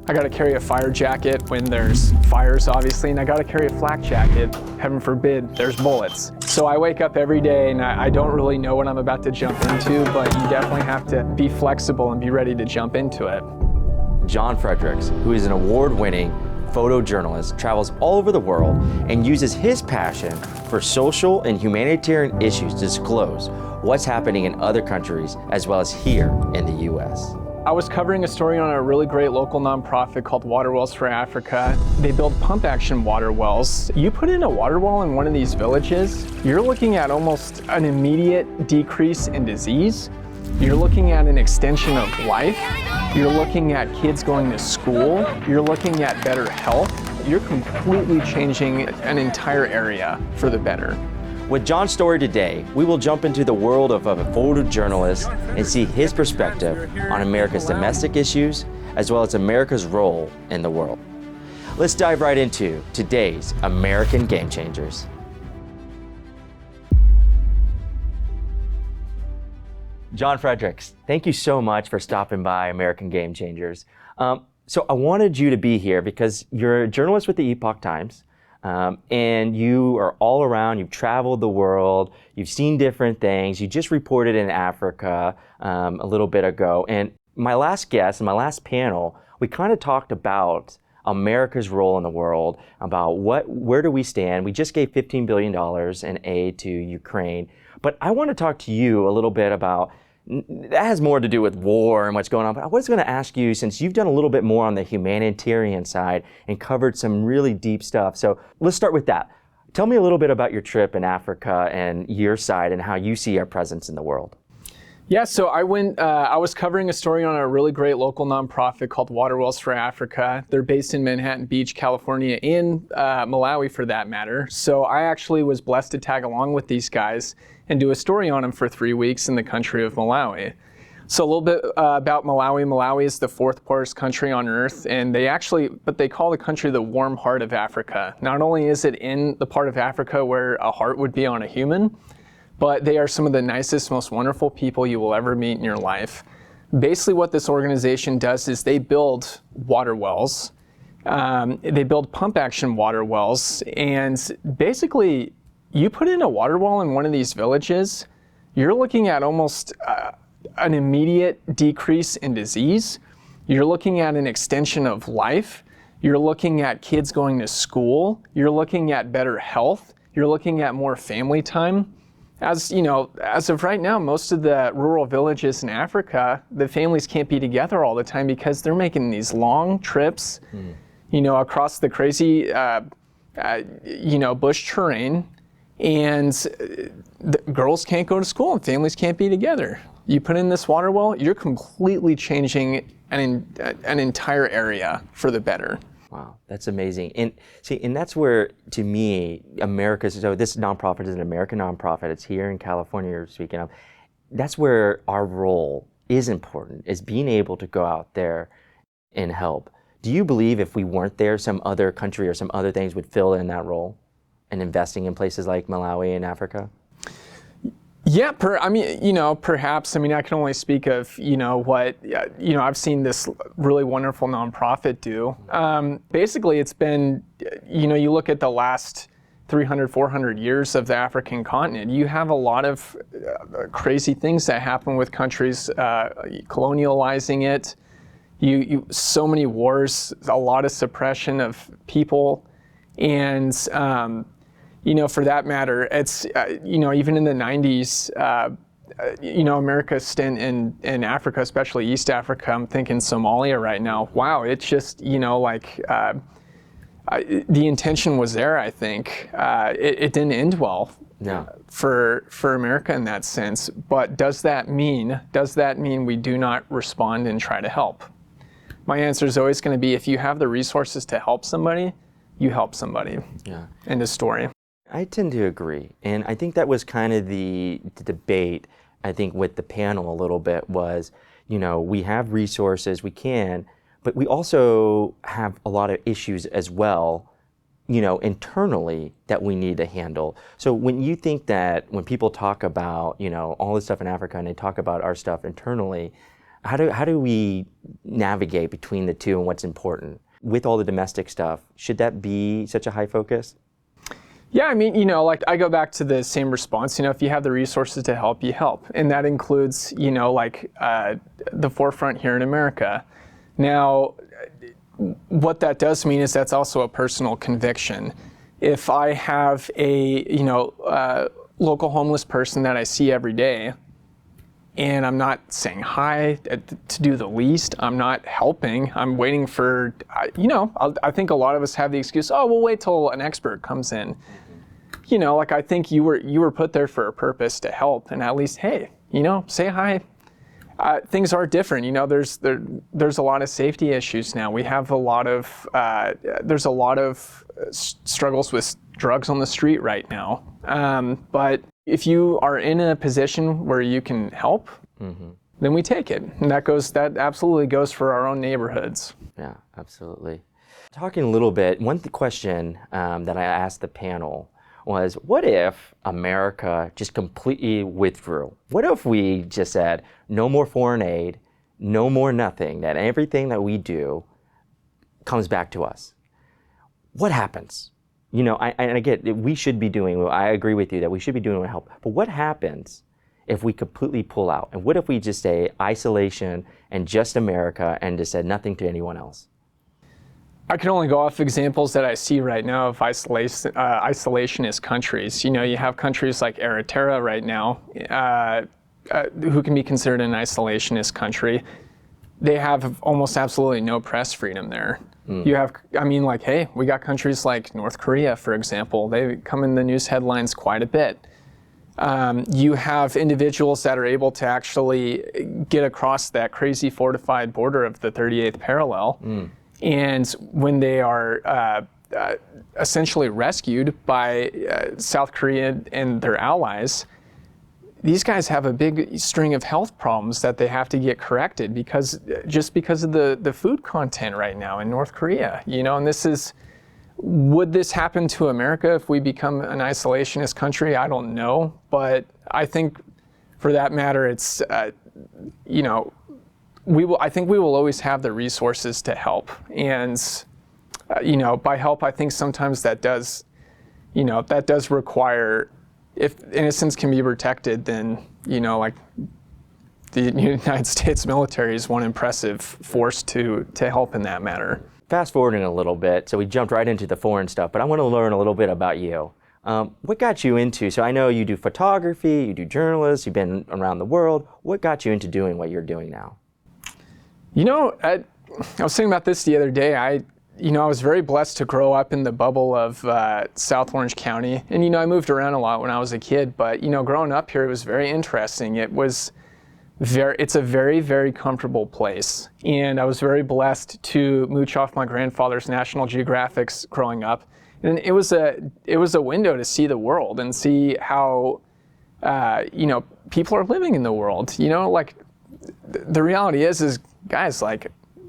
I gotta carry a fire jacket when there's fires, obviously, and I gotta carry a flak jacket, heaven forbid, there's bullets. So I wake up every day and I don't really know what I'm about to jump into, but you definitely have to be flexible and be ready to jump into it. John Fredericks, who is an award-winning photojournalist, travels all over the world and uses his passion for social and humanitarian issues to disclose what's happening in other countries as well as here in the US. I was covering a story on a really great local nonprofit called Water Wells for Africa. They build pump action water wells. You put in a water well in one of these villages, you're looking at almost an immediate decrease in disease. You're looking at an extension of life. You're looking at kids going to school. You're looking at better health. You're completely changing an entire area for the better. With John's story today, we will jump into the world of a photojournalist and see his perspective on America's domestic issues, as well as America's role in the world. Let's dive right into today's American Game Changers. John Fredericks, thank you so much for stopping by American Game Changers. So I wanted you to be here because you're a journalist with the Epoch Times. And you are all around, you've traveled the world, you've seen different things. You just reported in Africa a little bit ago. And my last guest, in my last panel, we kind of talked about America's role in the world, about where do we stand. We just gave $15 billion in aid to Ukraine. But I want to talk to you a little bit about, that has more to do with war and what's going on, but I was going to ask you, since you've done a little bit more on the humanitarian side and covered some really deep stuff. So let's start with that. Tell me a little bit about your trip in Africa and your side and how you see our presence in the world. Yeah, so I was covering a story on a really great local nonprofit called Water Wells for Africa. They're based in Manhattan Beach, California, and Malawi for that matter. So I actually was blessed to tag along with these guys and do a story on them for 3 weeks in the country of Malawi. So a little bit about Malawi. Malawi is the fourth poorest country on earth, and they call the country the warm heart of Africa. Not only is it in the part of Africa where a heart would be on a human, but they are some of the nicest, most wonderful people you will ever meet in your life. Basically what this organization does is they build water wells. They build pump action water wells, and basically you put in a water well in one of these villages, you're looking at almost an immediate decrease in disease. You're looking at an extension of life. You're looking at kids going to school. You're looking at better health. You're looking at more family time. As you know, as of right now, most of the rural villages in Africa, the families can't be together all the time because they're making these long trips, across the crazy, bush terrain, and the girls can't go to school and families can't be together. You put in this water well, you're completely changing an entire area for the better. Wow, that's amazing. And that's where, to me, so this nonprofit is an American nonprofit. It's here in California, you're speaking of. That's where our role is important, is being able to go out there and help. Do you believe if we weren't there, some other country or some other things would fill in that role and investing in places like Malawi and Africa? Yeah, perhaps. I can only speak of, what, I've seen this really wonderful nonprofit do. Basically, it's been, you look at the last 300, 400 years of the African continent, you have a lot of crazy things that happen with countries colonializing it. So many wars, a lot of suppression of people, and for that matter, it's, even in the 90s, America's stint in Africa, especially East Africa, I'm thinking Somalia right now. Wow, it's just, the intention was there, I think. It didn't end well for America in that sense. But does that mean we do not respond and try to help? My answer is always going to be, if you have the resources to help somebody, you help somebody. Yeah. End of story. I tend to agree. And I think that was kind of the debate, I think, with the panel a little bit was, we have resources, we can, but we also have a lot of issues as well, internally that we need to handle. So when you think that when people talk about, all this stuff in Africa and they talk about our stuff internally, How do we navigate between the two and what's important? With all the domestic stuff, should that be such a high focus? Yeah, I mean, like I go back to the same response. If you have the resources to help, you help. And that includes, like the forefront here in America. Now, what that does mean is that's also a personal conviction. If I have a, local homeless person that I see every day, and I'm not saying hi to do the least, I'm not helping, I'm waiting for, I think a lot of us have the excuse, oh, we'll wait till an expert comes in. Like I think you were put there for a purpose to help, and at least, hey, say hi. Things are different. There's a lot of safety issues now. We have there's a lot of struggles with drugs on the street right now. But if you are in a position where you can help, then we take it. And that absolutely goes for our own neighborhoods. Yeah, absolutely. Talking a little bit, one question that I asked the panel was, what if America just completely withdrew? What if we just said, no more foreign aid, no more nothing, that everything that we do comes back to us? What happens? And again, we should be doing, I agree with you that we should be doing what help, but what happens if we completely pull out? And what if we just say isolation and just America and just said nothing to anyone else? I can only go off examples that I see right now of isolationist countries. You have countries like Eritrea right now, who can be considered an isolationist country. They have almost absolutely no press freedom there. You have, hey, we got countries like North Korea, for example. They come in the news headlines quite a bit. You have individuals that are able to actually get across that crazy fortified border of the 38th parallel. And when they are essentially rescued by South Korea and their allies, these guys have a big string of health problems that they have to get corrected because of the food content right now in North Korea. And would this happen to America if we become an isolationist country? I don't know, but I think for that matter, it's I think we will always have the resources to help. And, by help, I think sometimes that does require, if innocence can be protected, then, like the United States military is one impressive force to help in that matter. Fast forwarding a little bit, so we jumped right into the foreign stuff, but I want to learn a little bit about you. What got you into, so I know you do photography, you do journalists, you've been around the world. What got you into doing what you're doing now? I was thinking about this the other day. I was very blessed to grow up in the bubble of South Orange County. And, I moved around a lot when I was a kid. But, growing up here, it was very interesting. It's a very, very comfortable place. And I was very blessed to mooch off my grandfather's National Geographics growing up. And it was a window to see the world and see how, people are living in the world. The reality is guys,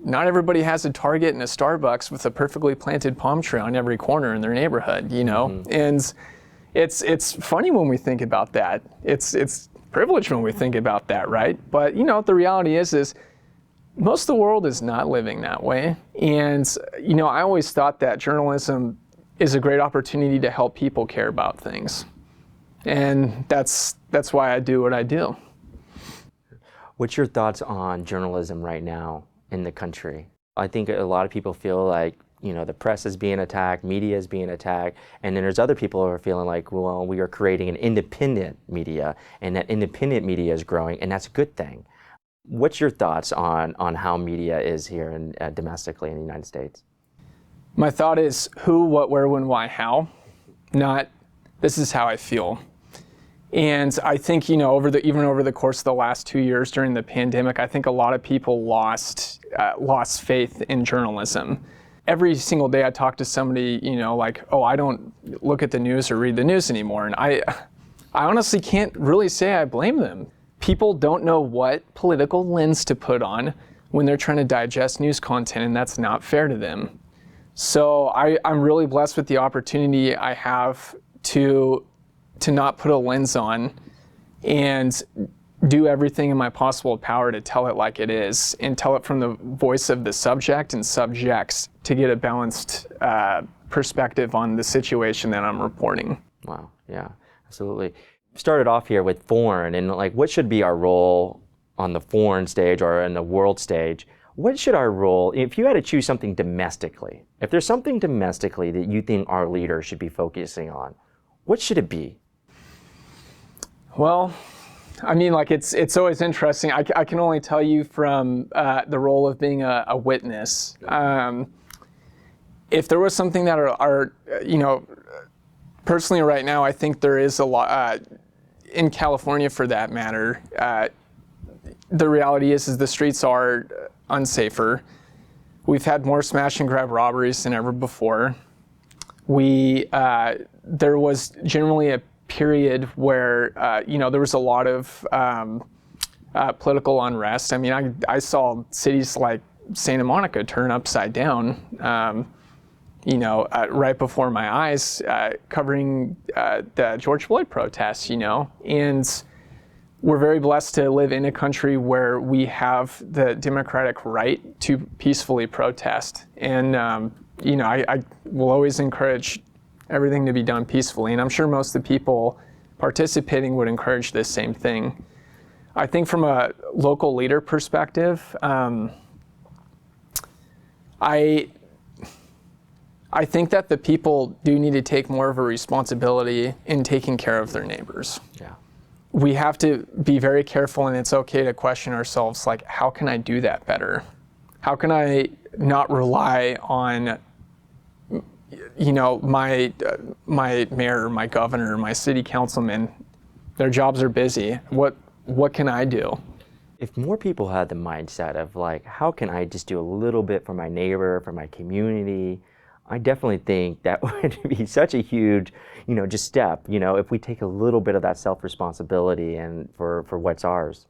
not everybody has a Target and a Starbucks with a perfectly planted palm tree on every corner in their neighborhood, And it's funny when we think about that. It's privilege when we think about that, right? But, the reality is most of the world is not living that way. And, I always thought that journalism is a great opportunity to help people care about things. And that's why I do what I do. What's your thoughts on journalism right now in the country? I think a lot of people feel like, the press is being attacked, media is being attacked, and then there's other people who are feeling like, well, we are creating an independent media, and that independent media is growing, and that's a good thing. What's your thoughts on how media is here domestically in the United States? My thought is who, what, where, when, why, how, not this is how I feel. And I think, even over the course of the last 2 years during the pandemic, I think a lot of people lost faith in journalism. Every single day I talk to somebody, I don't look at the news or read the news anymore. And I honestly can't really say I blame them. People don't know what political lens to put on when they're trying to digest news content, and that's not fair to them. So I'm really blessed with the opportunity I have to not put a lens on and do everything in my possible power to tell it like it is and tell it from the voice of the subject and subjects to get a balanced perspective on the situation that I'm reporting. Wow, yeah, absolutely. Started off here with foreign, and like, what should be our role on the foreign stage or in the world stage? What should our role, if you had to choose something domestically, if there's something domestically that you think our leaders should be focusing on, what should it be? Well, I mean, like, it's always interesting. I can only tell you from the role of being a witness. If there was something that are personally right now, I think there is a lot, in California for that matter, the reality is the streets are unsafer. We've had more smash and grab robberies than ever before. There was generally a period where, there was a lot of political unrest. I mean, I saw cities like Santa Monica turn upside down, right before my eyes, covering the George Floyd protests, and we're very blessed to live in a country where we have the democratic right to peacefully protest. And, I will always encourage everything to be done peacefully. And I'm sure most of the people participating would encourage this same thing. I think from a local leader perspective, I think that the people do need to take more of a responsibility in taking care of their neighbors. Yeah. We have to be very careful, and it's okay to question ourselves, like, how can I do that better? How can I not rely on, my mayor, my governor, my city councilman? Their jobs are busy. What can I do? If more people had the mindset of like, how can I just do a little bit for my neighbor, for my community, I definitely think that would be such a huge, just step, if we take a little bit of that self-responsibility and for what's ours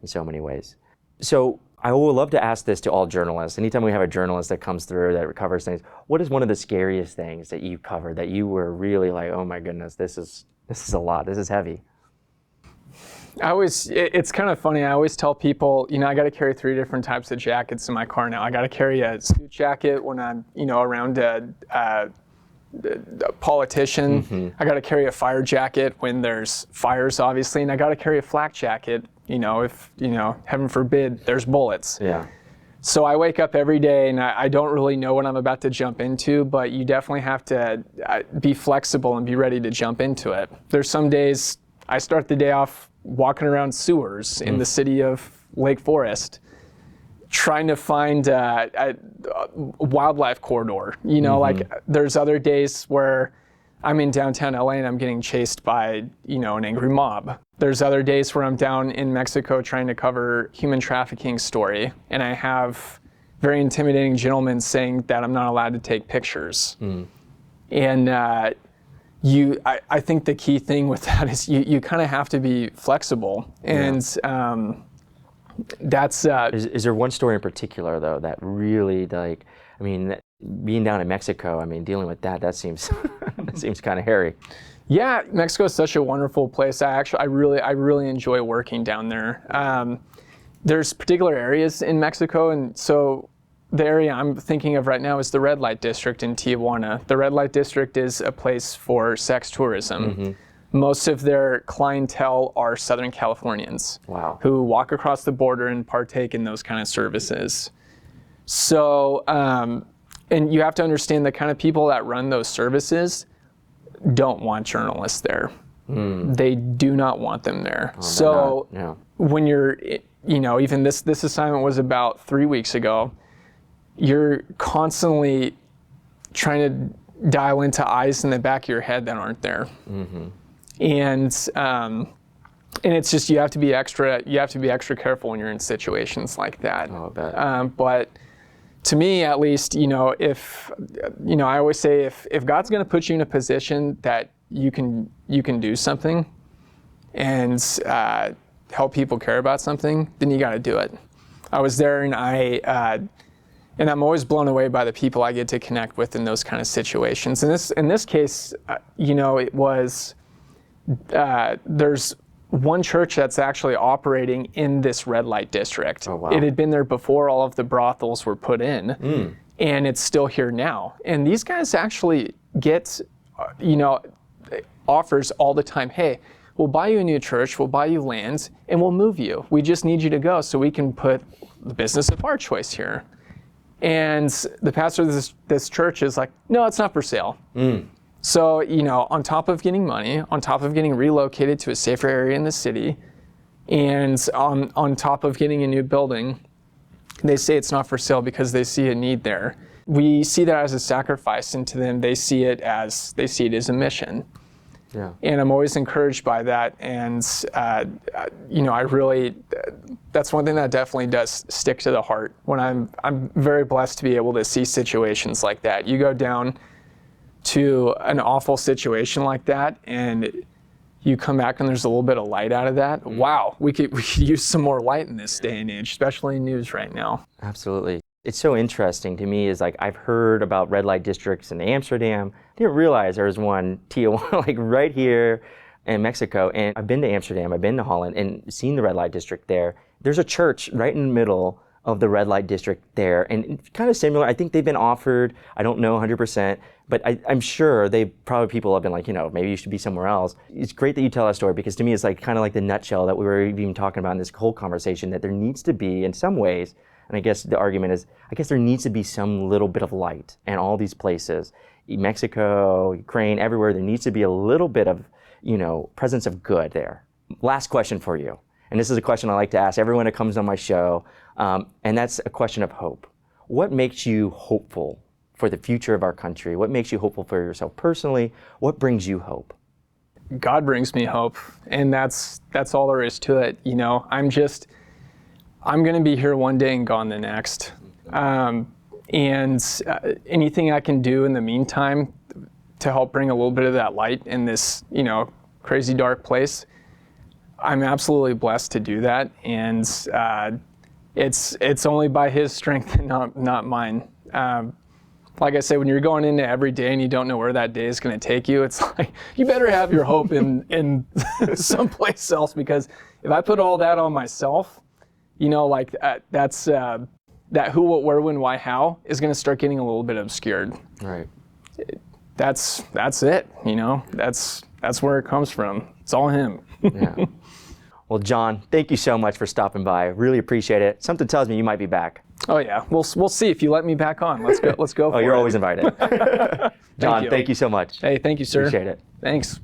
in so many ways. So I would love to ask this to all journalists. Anytime we have a journalist that comes through that covers things, what is one of the scariest things that you covered that you were really like, oh my goodness, this is a lot, this is heavy? It's kind of funny. I always tell people, I got to carry 3 different types of jackets in my car now. I got to carry a suit jacket when I'm, around a politician. Mm-hmm. I got to carry a fire jacket when there's fires, obviously, and I got to carry a flak jacket, if, heaven forbid, there's bullets. Yeah. So I wake up every day and I don't really know what I'm about to jump into, but you definitely have to be flexible and be ready to jump into it. There's some days I start the day off walking around sewers in the city of Lake Forest, trying to find a wildlife corridor. Like, there's other days where I'm in downtown LA and I'm getting chased by, an angry mob. There's other days where I'm down in Mexico trying to cover human trafficking story, and I have very intimidating gentlemen saying that I'm not allowed to take pictures. And I think the key thing with that is you kind of have to be flexible, and that's. Is there one story in particular though that really being down in Mexico, dealing with that seems that seems kind of hairy. Yeah, Mexico is such a wonderful place. I really enjoy working down there. There's particular areas in Mexico, and so the area I'm thinking of right now is the red light district in Tijuana. The red light district is a place for sex tourism. Mm-hmm. Most of their clientele are Southern Californians. Wow. Who walk across the border and partake in those kind of services. So, and you have to understand the kind of people that run those services don't want journalists there. They do not want them there. Oh, so when you're, even this assignment was about 3 weeks ago, you're constantly trying to dial into eyes in the back of your head that aren't there. Mm-hmm. And it's just, you have to be extra careful when you're in situations like that. Oh, I bet. But to me, at least, if, I always say if God's going to put you in a position that you can do something and help people care about something, then you got to do it. I was there, and I'm always blown away by the people I get to connect with in those kind of situations. In this case, it was there's one church that's actually operating in this red light district. Oh, wow. It had been there before all of the brothels were put in, and it's still here now. And these guys actually get, offers all the time. Hey, we'll buy you a new church, we'll buy you land, and we'll move you. We just need you to go so we can put the business of our choice here. And the pastor of this church is like, no, it's not for sale. So, on top of getting money, on top of getting relocated to a safer area in the city, and on top of getting a new building, they say it's not for sale because they see a need there. We see that as a sacrifice, and to them, they see it as a mission. Yeah. And I'm always encouraged by that. And, that's one thing that definitely does stick to the heart when I'm very blessed to be able to see situations like that. You go down to an awful situation like that, and you come back and there's a little bit of light out of that. Wow, we could use some more light in this day and age, especially in news right now. Absolutely. It's so interesting to me is like I've heard about red light districts in Amsterdam. I didn't realize there was one Tijuana like right here in Mexico. And I've been to Amsterdam, I've been to Holland and seen the red light district there. There's a church right in the middle of the red light district there, and it's kind of similar. I think they've been offered, I don't know 100%, but I'm sure people have been like, maybe you should be somewhere else. It's great that you tell that story because to me it's like kind of like the nutshell that we were even talking about in this whole conversation, that there needs to be in some ways, and I guess the argument is, there needs to be some little bit of light in all these places, Mexico, Ukraine, everywhere. There needs to be a little bit of, presence of good there. Last question for you. And this is a question I like to ask everyone that comes on my show, and that's a question of hope. What makes you hopeful for the future of our country? What makes you hopeful for yourself personally? What brings you hope? God brings me hope, and that's all there is to it. I'm going to be here one day and gone the next. Anything I can do in the meantime to help bring a little bit of that light in this, crazy dark place, I'm absolutely blessed to do that, and it's only by His strength and not mine. Like I said, when you're going into every day and you don't know where that day is going to take you, it's like you better have your hope in someplace else, because if I put all that on myself, that's that who, what, where, when, why, how is going to start getting a little bit obscured. Right. That's it. That's where it comes from. It's all Him. Yeah. Well, John, thank you so much for stopping by. Really appreciate it. Something tells me you might be back. Oh yeah, we'll see if you let me back on. Let's go. For you're it. always invited. John, thank you so much. Hey, thank you, sir. Appreciate it. Thanks.